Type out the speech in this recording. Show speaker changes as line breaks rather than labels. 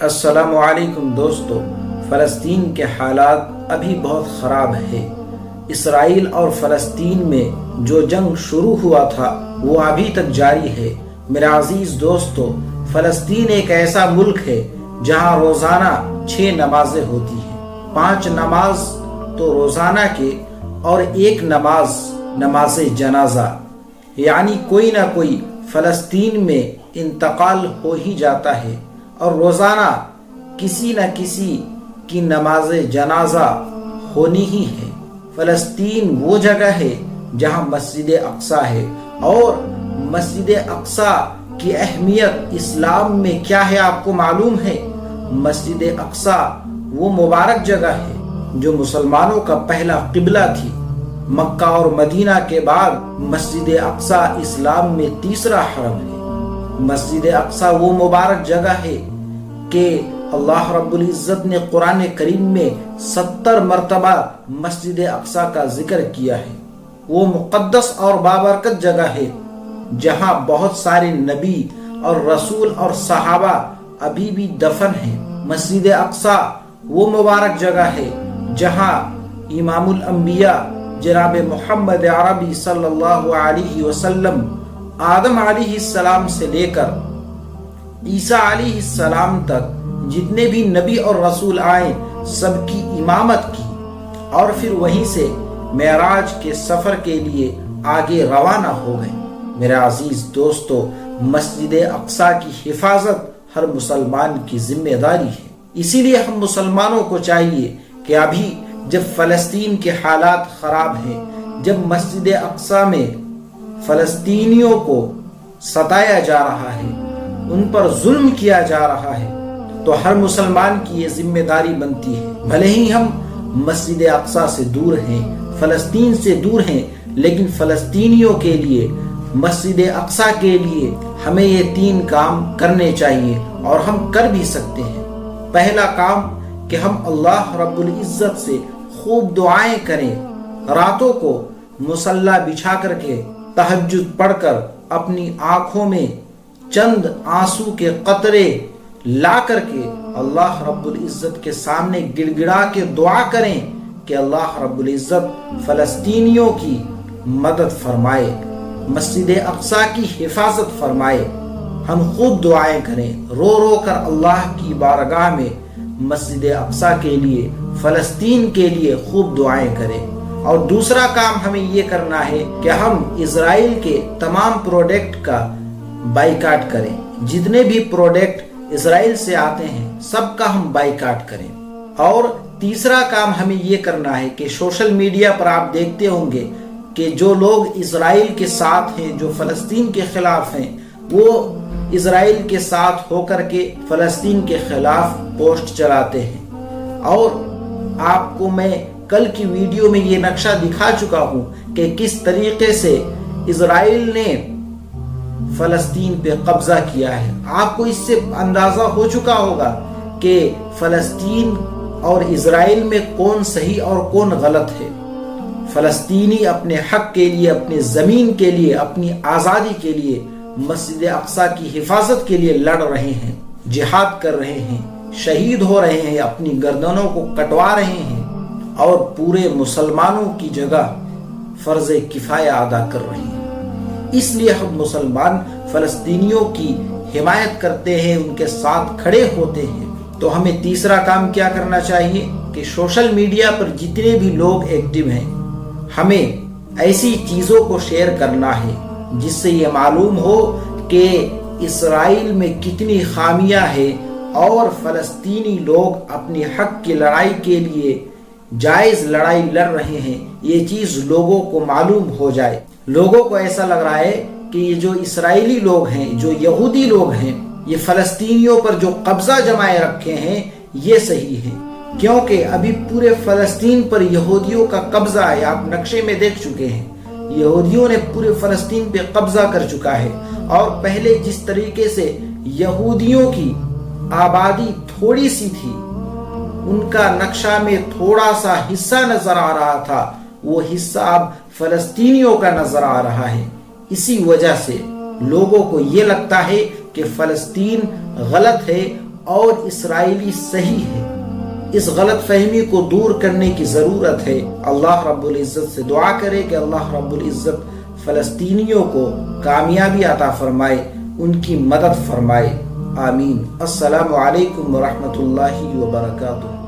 السلام علیکم دوستو، فلسطین کے حالات ابھی بہت خراب ہے۔ اسرائیل اور فلسطین میں جو جنگ شروع ہوا تھا وہ ابھی تک جاری ہے۔ میرے عزیز دوستو، فلسطین ایک ایسا ملک ہے جہاں روزانہ 6 نمازیں ہوتی ہیں، 5 نماز تو روزانہ کے اور 1 نماز جنازہ، یعنی کوئی نہ کوئی فلسطین میں انتقال ہو ہی جاتا ہے اور روزانہ کسی نہ کسی کی نماز جنازہ ہونی ہی ہے۔ فلسطین وہ جگہ ہے جہاں مسجد اقصیٰ ہے، اور مسجد اقصیٰ کی اہمیت اسلام میں کیا ہے آپ کو معلوم ہے؟ مسجد اقصیٰ وہ مبارک جگہ ہے جو مسلمانوں کا پہلا قبلہ تھی۔ مکہ اور مدینہ کے بعد مسجد اقصیٰ اسلام میں تیسرا حرم ہے۔ مسجد اقصیٰ وہ مبارک جگہ ہے کہ اللہ رب العزت نے قرآن کریم میں 70 مرتبہ مسجد اقصیٰ کا ذکر کیا ہے۔ وہ مقدس اور بابرکت جگہ ہے جہاں بہت سارے نبی اور رسول اور صحابہ ابھی بھی دفن ہیں۔ مسجد اقصیٰ وہ مبارک جگہ ہے جہاں امام الانبیاء جناب محمد عربی صلی اللہ علیہ وسلم آدم علیہ السلام سے لے کر عیسیٰ علیہ السلام تک جتنے بھی نبی اور رسول آئے سب کی امامت کی، اور پھر وہیں سے معراج کے سفر کے لیے آگے روانہ ہو گئے۔ میرے عزیز دوستو، مسجد اقصیٰ کی حفاظت ہر مسلمان کی ذمہ داری ہے۔ اسی لیے ہم مسلمانوں کو چاہیے کہ ابھی جب فلسطین کے حالات خراب ہیں، جب مسجد اقصیٰ میں فلسطینیوں کو ستایا جا رہا ہے، ان پر ظلم کیا جا رہا ہے، تو ہر مسلمان کی یہ ذمہ داری بنتی ہے۔ بھلے ہی ہم مسجد اقصیٰ سے دور ہیں، فلسطین سے دور ہیں، لیکن فلسطینیوں کے لیے، مسجد اقصیٰ کے لیے ہمیں یہ 3 کام کرنے چاہیے، اور ہم کر بھی سکتے ہیں۔ پہلا کام کہ ہم اللہ رب العزت سے خوب دعائیں کریں، راتوں کو مصلی بچھا کر کے تہجد پڑھ کر اپنی آنکھوں میں چند آنسو کے قطرے لا کر کے اللہ رب العزت کے سامنے گڑ گڑا کے دعا کریں کہ اللہ رب العزت فلسطینیوں کی مدد فرمائے، مسجد اقصیٰ کی حفاظت فرمائے۔ ہم خوب دعائیں کریں، رو رو کر اللہ کی بارگاہ میں مسجد اقصیٰ کے لیے، فلسطین کے لیے خوب دعائیں کریں۔ اور دوسرا کام ہمیں یہ کرنا ہے کہ ہم اسرائیل کے تمام پروڈکٹ کا بائیکاٹ کریں۔ جتنے بھی پروڈکٹ اسرائیل سے آتے ہیں سب کا ہم بائیکاٹ کریں۔ اور تیسرا کام ہمیں یہ کرنا ہے کہ سوشل میڈیا پر آپ دیکھتے ہوں گے کہ جو لوگ اسرائیل کے ساتھ ہیں، جو فلسطین کے خلاف ہیں، وہ اسرائیل کے ساتھ ہو کر کے فلسطین کے خلاف پوسٹ چلاتے ہیں۔ اور آپ کو میں کل کی ویڈیو میں یہ نقشہ دکھا چکا ہوں کہ کس طریقے سے اسرائیل نے فلسطین پہ قبضہ کیا ہے۔ آپ کو اس سے اندازہ ہو چکا ہوگا کہ فلسطین اور اسرائیل میں کون صحیح اور کون غلط ہے۔ فلسطینی اپنے حق کے لیے، اپنے زمین کے لیے، اپنی آزادی کے لیے، مسجد اقصیٰ کی حفاظت کے لیے لڑ رہے ہیں، جہاد کر رہے ہیں، شہید ہو رہے ہیں، اپنی گردنوں کو کٹوا رہے ہیں، اور پورے مسلمانوں کی جگہ فرض کفایہ ادا کر رہے ہیں۔ اس لیے ہم مسلمان فلسطینیوں کی حمایت کرتے ہیں، ان کے ساتھ کھڑے ہوتے ہیں۔ تو ہمیں تیسرا کام کیا کرنا چاہیے کہ سوشل میڈیا پر جتنے بھی لوگ ایکٹیو ہیں، ہمیں ایسی چیزوں کو شیئر کرنا ہے جس سے یہ معلوم ہو کہ اسرائیل میں کتنی خامیاں ہیں اور فلسطینی لوگ اپنی حق کی لڑائی کے لیے جائز لڑائی لڑ رہے ہیں۔ یہ چیز لوگوں کو معلوم ہو جائے۔ لوگوں کو ایسا لگ رہا ہے کہ یہ جو اسرائیلی لوگ ہیں، جو یہودی لوگ ہیں، یہ فلسطینیوں پر جو قبضہ جمائے رکھے ہیں یہ صحیح ہے، کیونکہ ابھی پورے فلسطین پر یہودیوں کا قبضہ ہے۔ آپ نقشے میں دیکھ چکے ہیں، یہودیوں نے پورے فلسطین پہ قبضہ کر چکا ہے۔ اور پہلے جس طریقے سے یہودیوں کی آبادی تھوڑی سی تھی، ان کا نقشہ میں تھوڑا سا حصہ نظر آ رہا تھا، وہ حصہ اب فلسطینیوں کا نظر آ رہا ہے۔ اسی وجہ سے لوگوں کو یہ لگتا ہے کہ فلسطین غلط ہے اور اسرائیلی صحیح ہے۔ اس غلط فہمی کو دور کرنے کی ضرورت ہے۔ اللہ رب العزت سے دعا کرے کہ اللہ رب العزت فلسطینیوں کو کامیابی عطا فرمائے، ان کی مدد فرمائے، آمین۔ السلام علیکم ورحمۃ اللہ وبرکاتہ۔